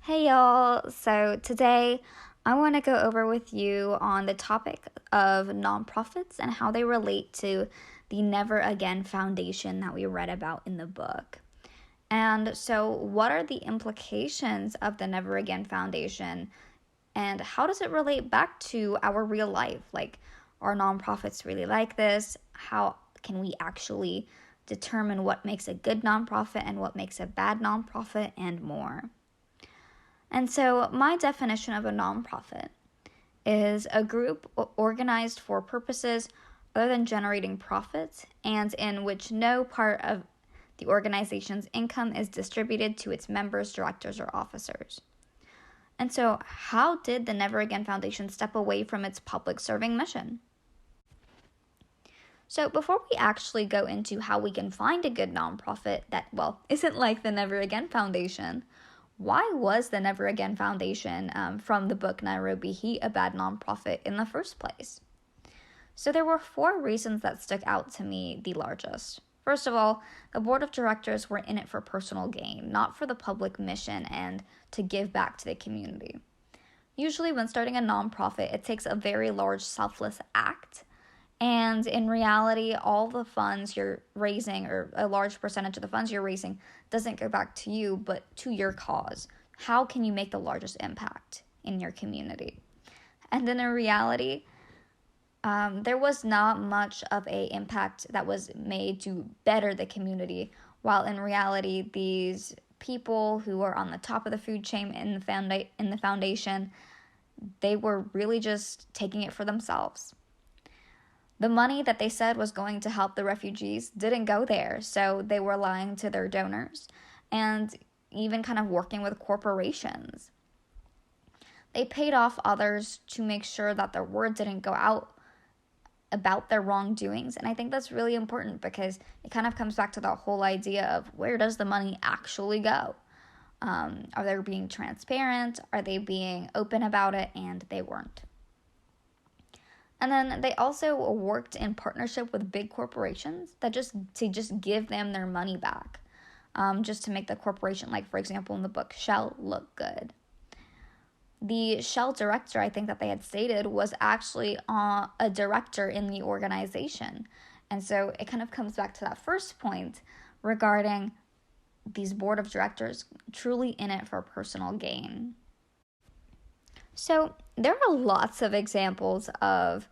Hey y'all, so today I want to go over with you on the topic of nonprofits and how they relate to the Never Again Foundation that we read about in the book. And so, what are the implications of the Never Again Foundation and how does it relate back to our real life? Like, are nonprofits really like this? How can we actually determine what makes a good nonprofit and what makes a bad nonprofit and more? And so, my definition of a nonprofit is a group organized for purposes other than generating profits and in which no part of the organization's income is distributed to its members, directors, or officers. And so, how did the Never Again Foundation step away from its public serving mission? So, before we actually go into how we can find a good nonprofit that, isn't like the Never Again Foundation, why was the Never Again Foundation from the book Nairobi a bad nonprofit in the first place? So there were 4 reasons that stuck out to me the largest. First of all, the board of directors were in it for personal gain, not for the public mission and to give back to the community. Usually when starting a nonprofit, it takes a very large selfless act. And in reality, all the funds you're raising, or a large percentage of the funds you're raising, doesn't go back to you, but to your cause. How can you make the largest impact in your community? And then in reality, there was not much of an impact that was made to better the community, while in reality, these people who are on the top of the food chain in the foundation, they were really just taking it for themselves. The money that they said was going to help the refugees didn't go there, so they were lying to their donors and even kind of working with corporations. They paid off others to make sure that their word didn't go out about their wrongdoings, and I think that's really important because it kind of comes back to that whole idea of where does the money actually go? Are they being transparent? Are they being open about it? And they weren't. And then they also worked in partnership with big corporations that just give them their money back, just to make the corporation, like for example in the book Shell, look good. The Shell director, I think that they had stated, was actually a director in the organization. And so it kind of comes back to that first point regarding these board of directors truly in it for personal gain. So there are lots of examples of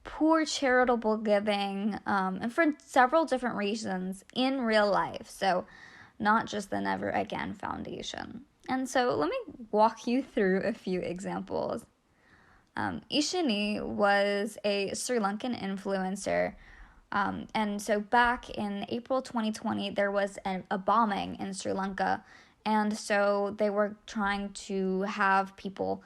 poor charitable giving, and for several different reasons in real life. So not just the Never Again Foundation. And so let me walk you through a few examples. Ishini was a Sri Lankan influencer. And so back in April 2020, there was a bombing in Sri Lanka. And so they were trying to have people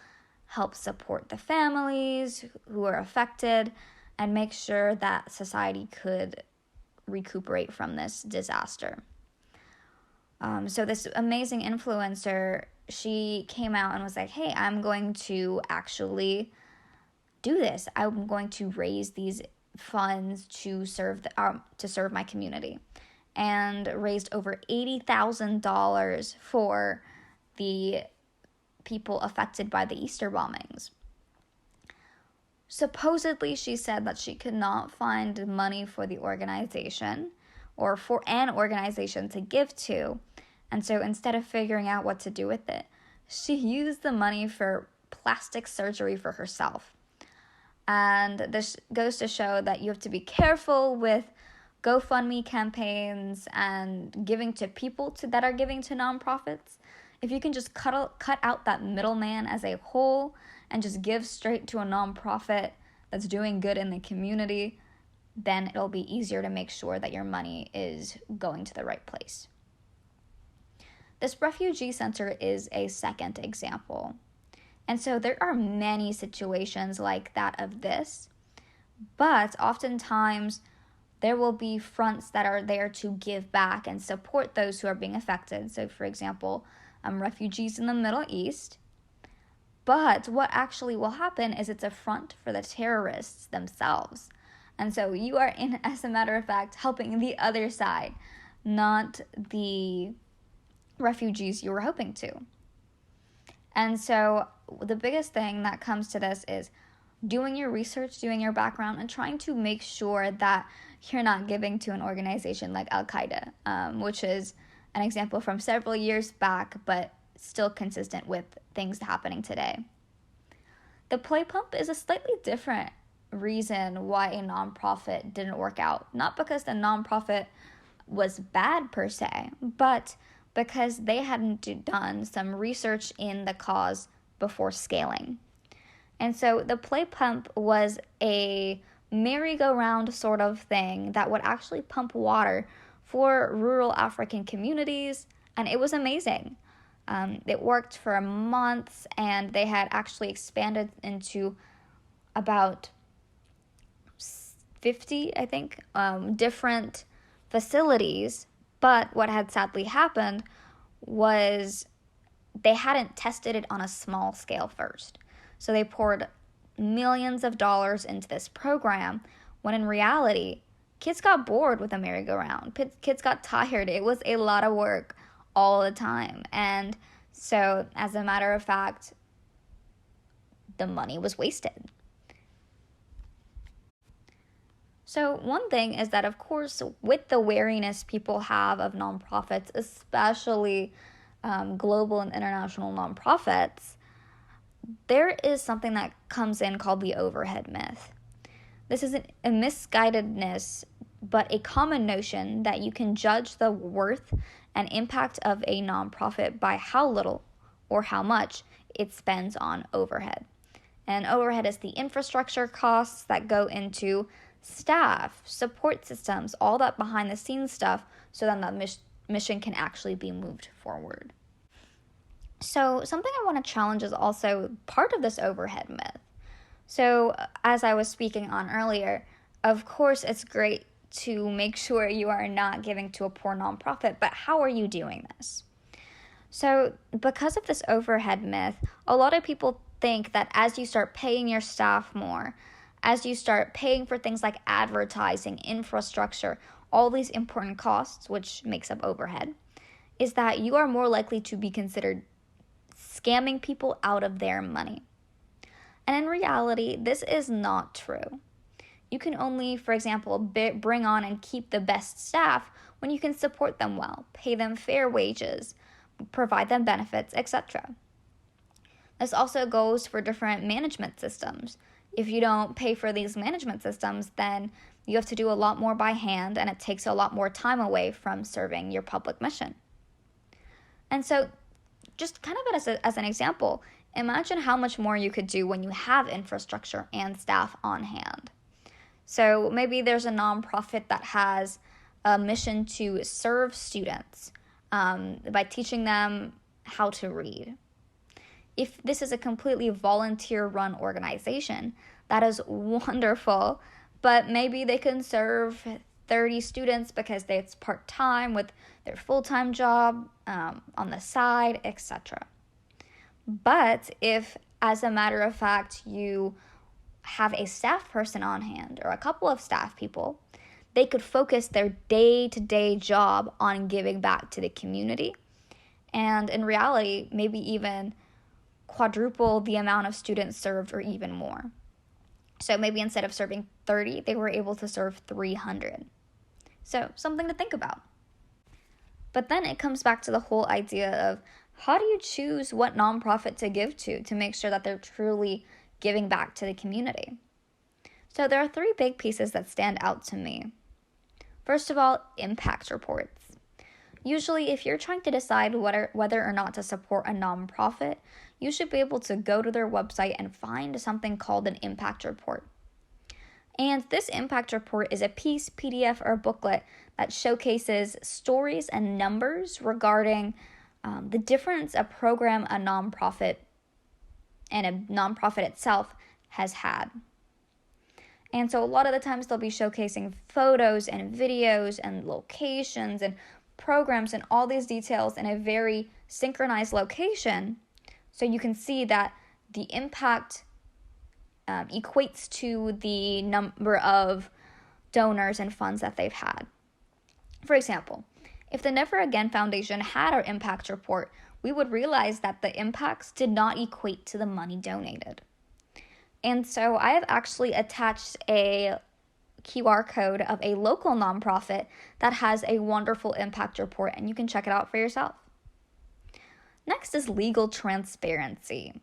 help support the families who were affected and make sure that society could recuperate from this disaster. So this amazing influencer, she came out and was like, hey, I'm going to actually do this. I'm going to raise these funds to serve my community, and raised over $80,000 for the people affected by the Easter bombings. Supposedly, she said that she could not find money for the organization or for an organization to give to. And so instead of figuring out what to do with it, she used the money for plastic surgery for herself. And this goes to show that you have to be careful with GoFundMe campaigns and giving to people that are giving to nonprofits. If you can just cut out that middleman as a whole and just give straight to a nonprofit that's doing good in the community, then it'll be easier to make sure that your money is going to the right place. This refugee center is a second example. And so there are many situations like that of this, but oftentimes there will be fronts that are there to give back and support those who are being affected. So for example, refugees in the Middle East. But what actually will happen is it's a front for the terrorists themselves. And so you are, as a matter of fact, helping the other side, not the refugees you were hoping to. And so the biggest thing that comes to this is doing your research, doing your background, and trying to make sure that you're not giving to an organization like Al-Qaeda, which is an example from several years back, but still consistent with things happening today. The play pump is a slightly different reason why a nonprofit didn't work out. Not because the nonprofit was bad per se, but because they hadn't done some research in the cause before scaling. And so the play pump was a merry-go-round sort of thing that would actually pump water for rural African communities, and it was amazing. It worked for months, and they had actually expanded into about 50, I think, different facilities. But what had sadly happened was they hadn't tested it on a small scale first. So they poured millions of dollars into this program when in reality, kids got bored with a merry-go-round. Kids got tired. It was a lot of work all the time. And so, as a matter of fact, the money was wasted. So one thing is that, of course, with the wariness people have of nonprofits, especially global and international nonprofits, there is something that comes in called the overhead myth. This is a misguidedness, but a common notion that you can judge the worth and impact of a nonprofit by how little or how much it spends on overhead. And overhead is the infrastructure costs that go into staff, support systems, all that behind the scenes stuff, so then that mission can actually be moved forward. So something I want to challenge is also part of this overhead myth. So as I was speaking on earlier, of course it's great to make sure you are not giving to a poor nonprofit, but how are you doing this? So because of this overhead myth, a lot of people think that as you start paying your staff more, as you start paying for things like advertising, infrastructure, all these important costs, which makes up overhead, is that you are more likely to be considered scamming people out of their money. And in reality, this is not true. You can only, for example, bring on and keep the best staff when you can support them well, pay them fair wages, provide them benefits, etc. This also goes for different management systems. If you don't pay for these management systems, then you have to do a lot more by hand, and it takes a lot more time away from serving your public mission. And so, just kind of as an example, imagine how much more you could do when you have infrastructure and staff on hand. So maybe there's a nonprofit that has a mission to serve students by teaching them how to read. If this is a completely volunteer-run organization, that is wonderful, but maybe they can serve 30 students because it's part-time with their full-time job on the side, etc. But if, as a matter of fact, you have a staff person on hand or a couple of staff people, they could focus their day-to-day job on giving back to the community, and in reality, maybe even quadruple the amount of students served or even more. So maybe instead of serving 30, they were able to serve 300. So something to think about. But then it comes back to the whole idea of how do you choose what nonprofit to give to make sure that they're truly giving back to the community? So there are 3 big pieces that stand out to me. First of all, impact reports. Usually, if you're trying to decide whether or not to support a nonprofit, you should be able to go to their website and find something called an impact report. And this impact report is a piece, PDF, or booklet that showcases stories and numbers regarding the difference a program a nonprofit and a nonprofit itself has had. And so a lot of the times they'll be showcasing photos and videos and locations and programs and all these details in a very synchronized location, so you can see that the impact equates to the number of donors and funds that they've had. For example, if the Never Again Foundation had our impact report we would realize that the impacts did not equate to the money donated. And so I have actually attached a QR code of a local nonprofit that has a wonderful impact report, and you can check it out for yourself. Next is legal transparency.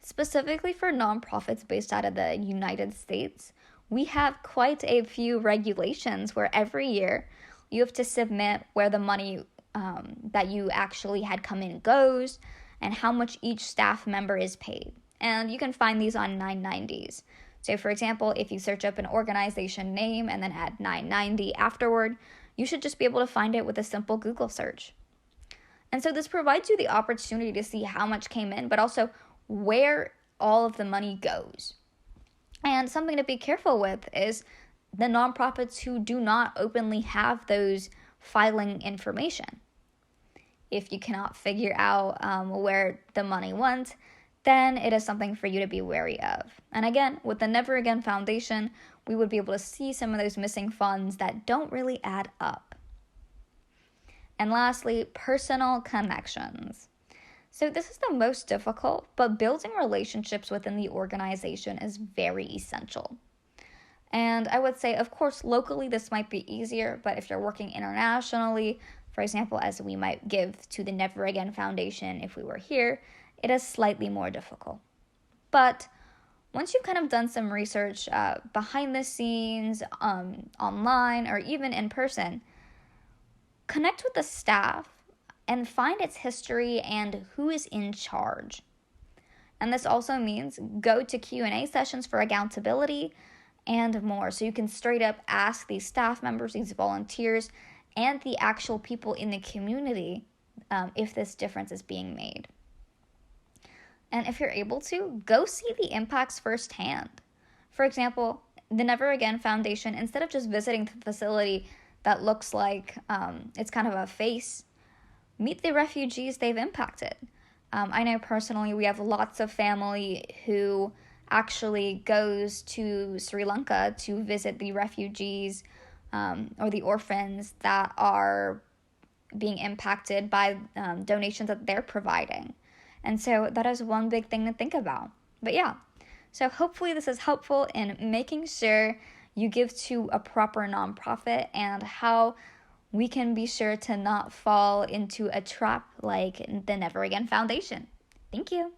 Specifically for nonprofits based out of the United States, we have quite a few regulations where every year you have to submit where the money that you actually had come in goes and how much each staff member is paid. And you can find these on 990s. So for example, if you search up an organization name and then add 990 afterward, you should just be able to find it with a simple Google search. And so this provides you the opportunity to see how much came in, but also where all of the money goes. And something to be careful with is the nonprofits who do not openly have those filing information. If you cannot figure out where the money went, then it is something for you to be wary of. And again, with the Never Again Foundation, we would be able to see some of those missing funds that don't really add up. And lastly, personal connections. So this is the most difficult, but building relationships within the organization is very essential. And I would say, of course, locally this might be easier, but if you're working internationally, for example, as we might give to the Never Again Foundation if we were here, it is slightly more difficult. But once you've kind of done some research behind the scenes, online, or even in person, connect with the staff and find its history and who is in charge. And this also means go to Q&A sessions for accountability and more. So you can straight up ask these staff members, these volunteers, and the actual people in the community if this difference is being made. And if you're able to, go see the impacts firsthand. For example, the Never Again Foundation, instead of just visiting the facility that looks like it's kind of a face, meet the refugees they've impacted. I know personally we have lots of family who actually goes to Sri Lanka to visit the refugees or the orphans that are being impacted by donations that they're providing. And so that is one big thing to think about. But yeah, so hopefully this is helpful in making sure you give to a proper nonprofit and how we can be sure to not fall into a trap like the Never Again Foundation. Thank you.